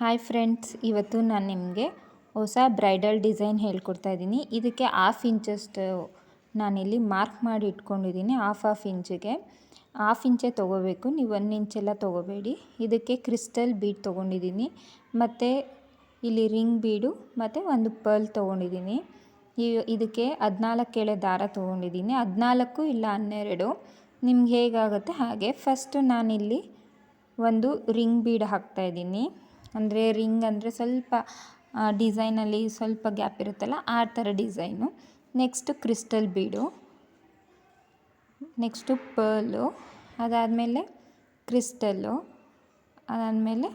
Hi friends, ಇವತ್ತು ನಾನು ನಿಮಗೆ ಹೊಸ ಬ್ರೈಡಲ್ ಡಿಸೈನ್ ಹೇಳ್ಕೊಡ್ತಾ ಇದ್ದೀನಿ. ಇದಕ್ಕೆ 1/2 ಇಂಚಷ್ಟು ನಾನಿಲ್ಲಿ ಮಾರ್ಕ್ ಮಾಡಿ ಇಟ್ಕೊಂಡಿದ್ದೀನಿ. ಹಾಫ್ ಇಂಚಿಗೆ 1/2 ಇಂಚೇ ತೊಗೋಬೇಕು, ನೀವು 1 ಇಂಚೆಲ್ಲ ತೊಗೋಬೇಡಿ. ಇದಕ್ಕೆ ಕ್ರಿಸ್ಟಲ್ ಬೀಡ್ ತೊಗೊಂಡಿದ್ದೀನಿ, ಮತ್ತು ಇಲ್ಲಿ ರಿಂಗ್ ಬೀಡು ಮತ್ತು ಒಂದು ಪರ್ಲ್ ತೊಗೊಂಡಿದ್ದೀನಿ. ಇದಕ್ಕೆ 14 ಎಳೆ ದಾರ ತೊಗೊಂಡಿದ್ದೀನಿ, 14 ಇಲ್ಲ 12, ನಿಮ್ಗೆ ಹೇಗಾಗುತ್ತೆ ಹಾಗೆ. ಫಸ್ಟು ನಾನಿಲ್ಲಿ ಒಂದು ರಿಂಗ್ ಬೀಡ್ ಹಾಕ್ತಾಯಿದ್ದೀನಿ. ಅಂದರೆ ರಿಂಗ್ ಅಂದರೆ ಸ್ವಲ್ಪ ಡಿಸೈನಲ್ಲಿ ಸ್ವಲ್ಪ ಗ್ಯಾಪ್ ಇರುತ್ತಲ್ಲ, ಆ ಥರ ಡಿಸೈನು. ನೆಕ್ಸ್ಟು ಕ್ರಿಸ್ಟಲ್ ಬೀಡು, ನೆಕ್ಸ್ಟು ಪರ್ಲು, ಅದಾದಮೇಲೆ ಕ್ರಿಸ್ಟಲ್ಲು, ಅದಾದಮೇಲೆ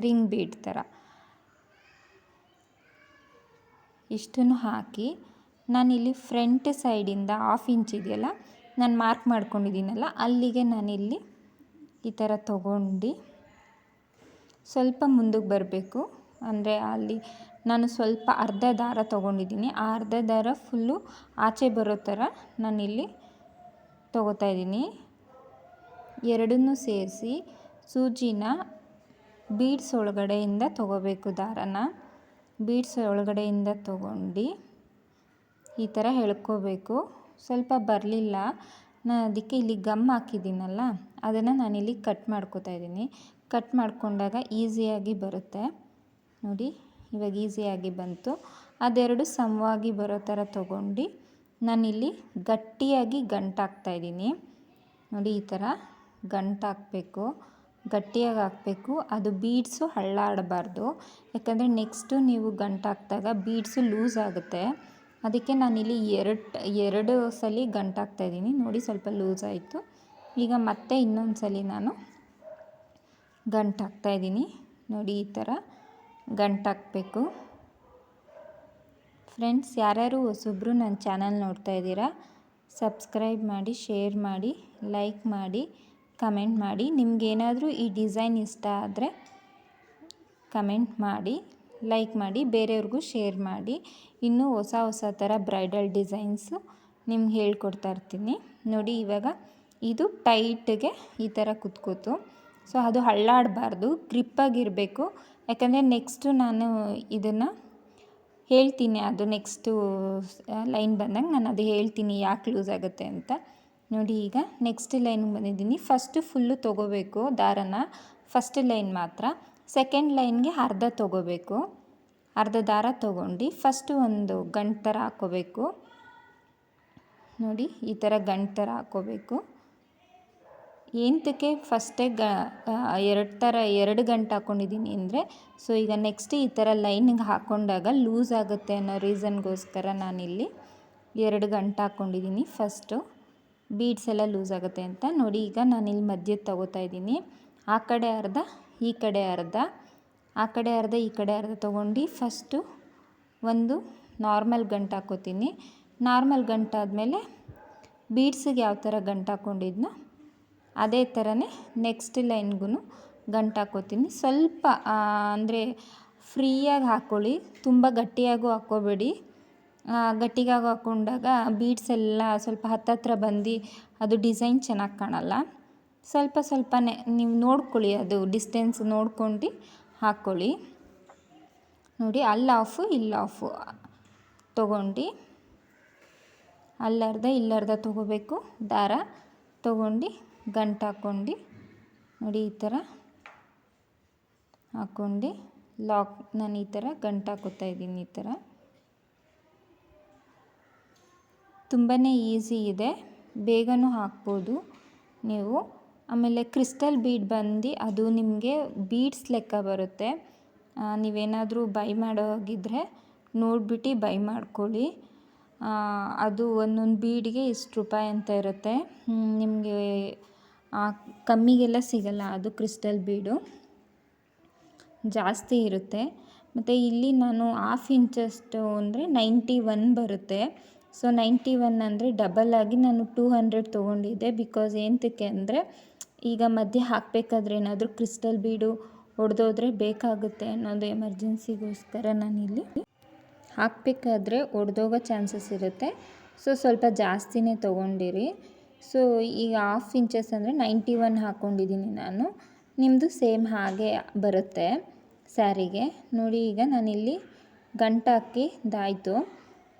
ರಿಂಗ್ ಬೀಡ್ ಥರ ಇಷ್ಟನ್ನು ಹಾಕಿ ನಾನಿಲ್ಲಿ ಫ್ರಂಟ್ ಸೈಡಿಂದ 1/2 ಇಂಚ್ ಇದೆಯಲ್ಲ, ನಾನು ಮಾರ್ಕ್ ಮಾಡ್ಕೊಂಡಿದ್ದೀನಲ್ಲ, ಅಲ್ಲಿಗೆ ನಾನಿಲ್ಲಿ ಈ ಥರ ತೊಗೊಂಡು ಸ್ವಲ್ಪ ಮುಂದಕ್ಕೆ ಬರಬೇಕು. ಅಂದರೆ ಅಲ್ಲಿ ನಾನು ಸ್ವಲ್ಪ ಅರ್ಧ ದಾರ ತೊಗೊಂಡಿದ್ದೀನಿ, ಆ ಅರ್ಧ ದಾರ ಫುಲ್ಲು ಆಚೆ ಬರೋ ಥರ ನಾನಿಲ್ಲಿ ತೊಗೋತಾ ಇದ್ದೀನಿ. ಎರಡನ್ನೂ ಸೇರಿಸಿ ಸೂಜಿನ ಬೀಡ್ಸ್ ಒಳಗಡೆಯಿಂದ ತೊಗೋಬೇಕು. ದಾರನ ಬೀಡ್ಸ್ ಒಳಗಡೆಯಿಂದ ತೊಗೊಂಡು ಈ ಥರ ಎಳ್ಕೋಬೇಕು. ಸ್ವಲ್ಪ ಬರಲಿಲ್ಲ, ನಾನು ಅದಕ್ಕೆ ಇಲ್ಲಿ ಗಮ್ ಹಾಕಿದ್ದೀನಲ್ಲ, ಅದನ್ನು ನಾನಿಲ್ಲಿ ಕಟ್ ಮಾಡ್ಕೋತಾ ಇದ್ದೀನಿ. ಕಟ್ ಮಾಡಿಕೊಂಡಾಗ ಈಸಿಯಾಗಿ ಬರುತ್ತೆ ನೋಡಿ. ಇವಾಗ ಈಸಿಯಾಗಿ ಬಂತು. ಅದೆರಡು ಸಮವಾಗಿ ಬರೋ ಥರ ತೊಗೊಂಡು ನಾನಿಲ್ಲಿ ಗಟ್ಟಿಯಾಗಿ ಗಂಟು ಹಾಕ್ತಾಯಿದ್ದೀನಿ ನೋಡಿ. ಈ ಥರ ಗಂಟು ಹಾಕಬೇಕು, ಗಟ್ಟಿಯಾಗಿ ಹಾಕಬೇಕು. ಅದು ಬೀಡ್ಸು ಹಳ್ಳಾಡಬಾರ್ದು, ಯಾಕಂದರೆ ನೆಕ್ಸ್ಟು ನೀವು ಗಂಟು ಹಾಕಿದಾಗ ಬೀಡ್ಸು ಲೂಸ್ ಆಗುತ್ತೆ. ಅದಕ್ಕೆ ನಾನಿಲ್ಲಿ ಎರಡು ಸಲ ಗಂಟು ಹಾಕ್ತಾಯಿದ್ದೀನಿ ನೋಡಿ. ಸ್ವಲ್ಪ ಲೂಸ್ ಆಯಿತು. ಈಗ ಮತ್ತೆ ಇನ್ನೊಂದು ಸಲ ನಾನು ಗಂಟು ಹಾಕ್ತಾಯಿದ್ದೀನಿ ನೋಡಿ. ಈ ಥರ ಗಂಟು ಹಾಕಬೇಕು. ಫ್ರೆಂಡ್ಸ್, ಯಾರ್ಯಾರು ಹೊಸಬ್ರು ನನ್ನ ಚಾನಲ್ ನೋಡ್ತಾ ಇದ್ದೀರಾ, ಸಬ್ಸ್ಕ್ರೈಬ್ ಮಾಡಿ, ಶೇರ್ ಮಾಡಿ, ಲೈಕ್ ಮಾಡಿ, ಕಮೆಂಟ್ ಮಾಡಿ. ನಿಮಗೇನಾದರೂ ಈ ಡಿಸೈನ್ ಇಷ್ಟ ಆದರೆ ಕಮೆಂಟ್ ಮಾಡಿ, ಲೈಕ್ ಮಾಡಿ, ಬೇರೆಯವ್ರಿಗೂ ಶೇರ್ ಮಾಡಿ. ಇನ್ನೂ ಹೊಸ ಥರ ಬ್ರೈಡಲ್ ಡಿಸೈನ್ಸು ನಿಮ್ಗೆ ಹೇಳ್ಕೊಡ್ತಾ ಇರ್ತೀನಿ ನೋಡಿ. ಇವಾಗ ಇದು ಟೈಟ್ಗೆ ಈ ಥರ ಕುತ್ಕೋತು. ಸೊ ಅದು ಹಳ್ಳಾಡಬಾರ್ದು, ಗ್ರಿಪ್ಪಾಗಿರಬೇಕು. ಯಾಕಂದರೆ ನೆಕ್ಸ್ಟು ನಾನು ಇದನ್ನು ಹೇಳ್ತೀನಿ, ಅದು ನೆಕ್ಸ್ಟು ಲೈನ್ ಬಂದಾಗ ನಾನು ಅದು ಹೇಳ್ತೀನಿ ಯಾಕೆ ಲೂಸ್ ಆಗುತ್ತೆ ಅಂತ ನೋಡಿ. ಈಗ ನೆಕ್ಸ್ಟ್ ಲೈನ್ಗೆ ಬಂದಿದ್ದೀನಿ. ಫಸ್ಟು ಫುಲ್ಲು ತೊಗೋಬೇಕು ದಾರನ, ಫಸ್ಟ್ ಲೈನ್ ಮಾತ್ರ. ಸೆಕೆಂಡ್ ಲೈನ್ಗೆ ಅರ್ಧ ತೊಗೋಬೇಕು. ಅರ್ಧ ದಾರ ತೊಗೊಂಡು ಫಸ್ಟು ಒಂದು ಗಂಟು ಥರ ಹಾಕ್ಕೋಬೇಕು ನೋಡಿ. ಈ ಥರ ಗಂಟು ಥರ ಹಾಕ್ಕೋಬೇಕು. ಏನಕ್ಕೆ ಫಸ್ಟೇ ಎರಡು ಗಂಟು ಹಾಕ್ಕೊಂಡಿದ್ದೀನಿ ಅಂದರೆ, ಸೊ ಈಗ ನೆಕ್ಸ್ಟ್ ಈ ಥರ ಲೈನಿಗೆ ಹಾಕ್ಕೊಂಡಾಗ ಲೂಸ್ ಆಗುತ್ತೆ ಅನ್ನೋ ರೀಸನ್ಗೋಸ್ಕರ ನಾನಿಲ್ಲಿ 2 ಗಂಟು ಹಾಕ್ಕೊಂಡಿದ್ದೀನಿ. ಫಸ್ಟು ಬೀಡ್ಸ್ ಎಲ್ಲ ಲೂಸ್ ಆಗುತ್ತೆ ಅಂತ ನೋಡಿ. ಈಗ ನಾನಿಲ್ಲಿ ಮಧ್ಯದ ತೊಗೋತಾ ಇದ್ದೀನಿ. ಆ ಕಡೆ ಅರ್ಧ, ಈ ಕಡೆ ಅರ್ಧ, ಆ ಕಡೆ ಅರ್ಧ, ಈ ಕಡೆ ಅರ್ಧ ತೊಗೊಂಡು ಫಸ್ಟು ಒಂದು ನಾರ್ಮಲ್ ಗಂಟು ಹಾಕ್ಕೋತೀನಿ. ನಾರ್ಮಲ್ ಗಂಟು ಆದಮೇಲೆ ಬೀಡ್ಸಿಗೆ ಯಾವ ಥರ ಗಂಟು ಹಾಕ್ಕೊಂಡಿದ್ನೋ ಅದೇ ಥರನೇ ನೆಕ್ಸ್ಟ್ ಲೈನ್ಗೂ ಗಂಟು ಹಾಕ್ಕೋತೀನಿ. ಸ್ವಲ್ಪ ಅಂದರೆ ಫ್ರೀಯಾಗಿ ಹಾಕ್ಕೊಳ್ಳಿ, ತುಂಬ ಗಟ್ಟಿಯಾಗೂ ಹಾಕ್ಕೋಬೇಡಿ. ಗಟ್ಟಿಗಾಗಿ ಹಾಕ್ಕೊಂಡಾಗ ಬೀಡ್ಸ್ ಎಲ್ಲ ಸ್ವಲ್ಪ ಹತ್ತತ್ರ ಬಂದು ಅದು ಡಿಸೈನ್ ಚೆನ್ನಾಗಿ ಕಾಣಲ್ಲ. ಸ್ವಲ್ಪನೇ ನೀವು ನೋಡ್ಕೊಳ್ಳಿ, ಅದು ಡಿಸ್ಟೆನ್ಸ್ ನೋಡ್ಕೊಂಡು ಹಾಕ್ಕೊಳ್ಳಿ ನೋಡಿ. ಅಲ್ಲಿ ಆಫು ಇಲ್ಲಿ ಆಫು ತೊಗೊಂಡು ಅಲ್ಲರ್ಧ ಇಲ್ಲರ್ಧ ತೊಗೋಬೇಕು. ದಾರ ತೊಗೊಂಡು ಗಂಟು ಹಾಕ್ಕೊಂಡು ನೋಡಿ. ಈ ಥರ ಹಾಕ್ಕೊಂಡು ಲಾಕ್ ನಾನು ಈ ಥರ ಗಂಟು ಹಾಕೋತಾ ಇದ್ದೀನಿ. ಈ ಥರ ತುಂಬಾ ಈಸಿ ಇದೆ, ಬೇಗನೂ ಹಾಕ್ಬೋದು ನೀವು. ಆಮೇಲೆ ಕ್ರಿಸ್ಟಲ್ ಬೀಡ್ ಬಂದು ಅದು ನಿಮಗೆ ಬೀಡ್ಸ್ ಲೆಕ್ಕ ಬರುತ್ತೆ. ನೀವೇನಾದರೂ ಬೈ ಮಾಡೋಗಿದ್ದರೆ ನೋಡಿಬಿಟ್ಟು ಬೈ ಮಾಡ್ಕೊಳ್ಳಿ. ಅದು ಒಂದೊಂದು ಬೀಡಿಗೆ ಇಷ್ಟು ರೂಪಾಯಿ ಅಂತ ಇರುತ್ತೆ. ನಿಮಗೆ ಕಮ್ಮಿಗೆಲ್ಲ ಸಿಗಲ್ಲ, ಅದು ಕ್ರಿಸ್ಟಲ್ ಬೀಡು ಜಾಸ್ತಿ ಇರುತ್ತೆ. ಮತ್ತು ಇಲ್ಲಿ ನಾನು 1/2 ಇಂಚಷ್ಟು ಅಂದರೆ 91 ಬರುತ್ತೆ. ಸೊ 91 ಅಂದರೆ ಡಬಲ್ ಆಗಿ ನಾನು 200 ತೊಗೊಂಡಿದ್ದೆ. ಬಿಕಾಸ್ ಏನಕ್ಕೆ ಅಂದರೆ ಈಗ ಮಧ್ಯೆ ಹಾಕಬೇಕಾದ್ರೆ ಏನಾದರೂ ಕ್ರಿಸ್ಟಲ್ ಬೀಡು ಒಡೆದೋದ್ರೆ ಬೇಕಾಗುತ್ತೆ ಅನ್ನೋದು ಎಮರ್ಜೆನ್ಸಿಗೋಸ್ಕರ ನಾನಿಲ್ಲಿ ಹಾಕಬೇಕಾದ್ರೆ ಒಡೆದೋಗೋ ಚಾನ್ಸಸ್ ಇರುತ್ತೆ. ಸೊ ಸ್ವಲ್ಪ ಜಾಸ್ತಿನೇ ತೊಗೊಂಡಿರಿ. ಸೊ ಈಗ 1/2 ಇಂಚಸ್ ಅಂದರೆ 91 ಹಾಕ್ಕೊಂಡಿದ್ದೀನಿ ನಾನು. ನಿಮ್ಮದು ಸೇಮ್ ಹಾಗೆ ಬರುತ್ತೆ. ಸ್ಯಾರಿಗೆ. ನೋಡಿ ಈಗ ನಾನಿಲ್ಲಿ ಗಂಟಾಕಿ ದಾಯ್ತು.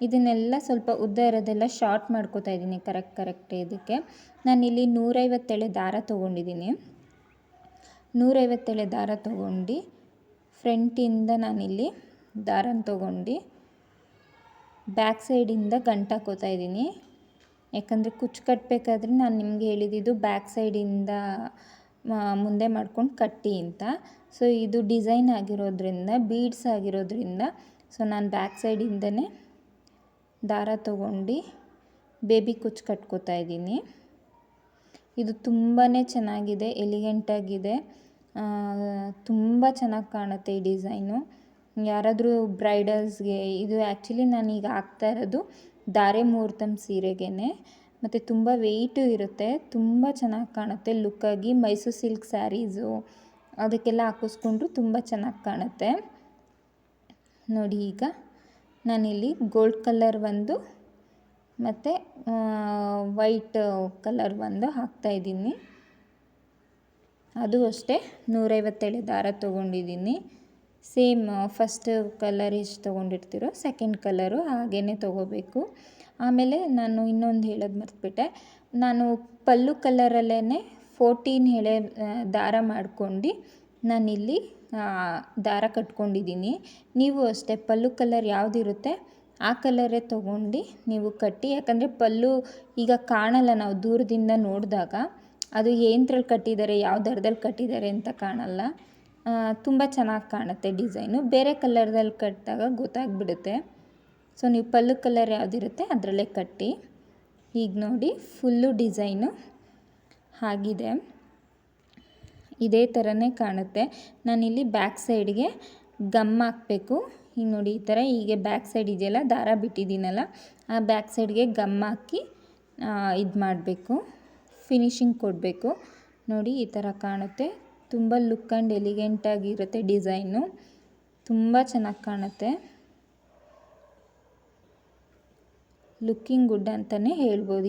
ಇದನ್ನೆಲ್ಲ ಸ್ವಲ್ಪ ಉದ್ದ ಇರೋದೆಲ್ಲ ಶಾರ್ಟ್ ಮಾಡ್ಕೋತಾ ಇದ್ದೀನಿ ಕರೆಕ್ಟ್ ಇದಕ್ಕೆ. ನಾನಿಲ್ಲಿ 150 ಎಳೆ ದಾರ ತೊಗೊಂಡಿದ್ದೀನಿ. 150 ಎಳೆ ದಾರ ತೊಗೊಂಡು ಫ್ರಂಟಿಂದ ನಾನಿಲ್ಲಿ ದಾರನ ತೊಗೊಂಡು ಬ್ಯಾಕ್ ಸೈಡಿಂದ ಗಂಟಾಕೋತಾ ಇದ್ದೀನಿ. ಯಾಕಂದರೆ ಕುಚ್ಚು ಕಟ್ಟಬೇಕಾದ್ರೆ ನಾನು ನಿಮಗೆ ಹೇಳಿದ್ದು ಬ್ಯಾಕ್ ಸೈಡಿಂದ ಮುಂದೆ ಮಾಡ್ಕೊಂಡು ಕಟ್ಟಿ ಅಂತ. ಸೊ ಇದು ಡಿಸೈನ್ ಆಗಿರೋದ್ರಿಂದ, ಬೀಡ್ಸ್ ಆಗಿರೋದ್ರಿಂದ ಸೊ ನಾನು ಬ್ಯಾಕ್ ಸೈಡಿಂದನೇ ದಾರ ತೊಗೊಂಡು ಬೇಬಿ ಕುಚ್ಚು ಕಟ್ಕೋತಾ ಇದ್ದೀನಿ. ಇದು ತುಂಬಾ ಚೆನ್ನಾಗಿದೆ, ಎಲಿಗೆಂಟಾಗಿದೆ, ತುಂಬ ಚೆನ್ನಾಗಿ ಕಾಣುತ್ತೆ ಈ ಡಿಸೈನು. ಯಾರಾದರೂ ಬ್ರೈಡಲ್ಸ್ಗೆ, ಇದು ಆ್ಯಕ್ಚುಲಿ ನಾನೀಗ ಹಾಕ್ತಾ ಇರೋದು ಧಾರೆ ಮುಹೂರ್ತಂ ಸೀರೆಗೇ, ಮತ್ತು ತುಂಬ ವೆಯ್ಟು ಇರುತ್ತೆ, ತುಂಬ ಚೆನ್ನಾಗಿ ಕಾಣುತ್ತೆ ಲುಕ್ಕಾಗಿ. ಮೈಸೂರು ಸಿಲ್ಕ್ ಸ್ಯಾರೀಸು ಅದಕ್ಕೆಲ್ಲ ಹಾಕಿಸ್ಕೊಂಡ್ರು ತುಂಬ ಚೆನ್ನಾಗಿ ಕಾಣುತ್ತೆ. ನೋಡಿ ಈಗ ನಾನಿಲ್ಲಿ ಗೋಲ್ಡ್ ಕಲರ್ ಒಂದು ಮತ್ತು ವೈಟ್ ಕಲರ್ ಒಂದು ಹಾಕ್ತಾಯಿದ್ದೀನಿ. ಅದು ಅಷ್ಟೇ 150 ಎಳೆ ದಾರ ತೊಗೊಂಡಿದ್ದೀನಿ. ಸೇಮ್ ಫಸ್ಟ್ ಕಲರ್ ಎಷ್ಟು ತೊಗೊಂಡಿರ್ತೀರೋ ಸೆಕೆಂಡ್ ಕಲರು ಹಾಗೇ ತೊಗೋಬೇಕು. ಆಮೇಲೆ ನಾನು ಇನ್ನೊಂದು ಹೇಳೋದು ಮರ್ತುಬಿಟ್ಟೆ, ನಾನು ಪಲ್ಲು ಕಲರಲ್ಲೇ 14 ಎಳೆ ದಾರ ಮಾಡ್ಕೊಂಡು ನಾನಿಲ್ಲಿ ದಾರ ಕಟ್ಕೊಂಡಿದ್ದೀನಿ. ನೀವು ಅಷ್ಟೇ ಪಲ್ಲು ಕಲರ್ ಯಾವುದಿರುತ್ತೆ ಆ ಕಲರೇ ತೊಗೊಂಡು ನೀವು ಕಟ್ಟಿ. ಯಾಕಂದರೆ ಪಲ್ಲು ಈಗ ಕಾಣಲ್ಲ, ನಾವು ದೂರದಿಂದ ನೋಡಿದಾಗ ಅದು ಏನರಲ್ಲಿ ಕಟ್ಟಿದ್ದಾರೆ, ಯಾವ ದರದಲ್ಲಿ ಕಟ್ಟಿದ್ದಾರೆ ಅಂತ ಕಾಣಲ್ಲ. ತುಂಬ ಚೆನ್ನಾಗಿ ಕಾಣುತ್ತೆ ಡಿಸೈನು. ಬೇರೆ ಕಲರ್ದಲ್ಲಿ ಕಟ್ಟಿದಾಗ ಗೊತ್ತಾಗ್ಬಿಡುತ್ತೆ. ಸೊ ನೀವು ಪಲ್ಲು ಕಲರ್ ಯಾವುದಿರುತ್ತೆ ಅದರಲ್ಲೇ ಕಟ್ಟಿ. ಈಗ ನೋಡಿ ಫುಲ್ಲು ಡಿಸೈನು ಆಗಿದೆ, ಇದೇ ಥರನೇ ಕಾಣುತ್ತೆ. ನಾನಿಲ್ಲಿ ಬ್ಯಾಕ್ ಸೈಡ್ಗೆ ಗಮ್ ಹಾಕಬೇಕು. ಈಗ ನೋಡಿ ಈ ಥರ ಹೀಗೆ ಬ್ಯಾಕ್ ಸೈಡ್ ಇದೆಯಲ್ಲ, ದಾರ ಬಿಟ್ಟಿದ್ದೀನಲ್ಲ, ಆ ಬ್ಯಾಕ್ ಸೈಡ್ಗೆ ಗಮ್ ಹಾಕಿ ಇದು ಮಾಡಬೇಕು, ಫಿನಿಶಿಂಗ್ ಕೊಡಬೇಕು. ನೋಡಿ ಈ ಥರ ಕಾಣುತ್ತೆ. ತುಂಬ ಲುಕ್ ಆ್ಯಂಡ್ ಎಲಿಗೆಂಟಾಗಿರುತ್ತೆ ಡಿಸೈನು, ತುಂಬ ಚೆನ್ನಾಗಿ ಕಾಣುತ್ತೆ. ಲುಕ್ಕಿಂಗ್ ಗುಡ್ ಅಂತಲೇ ಹೇಳ್ಬೋದು.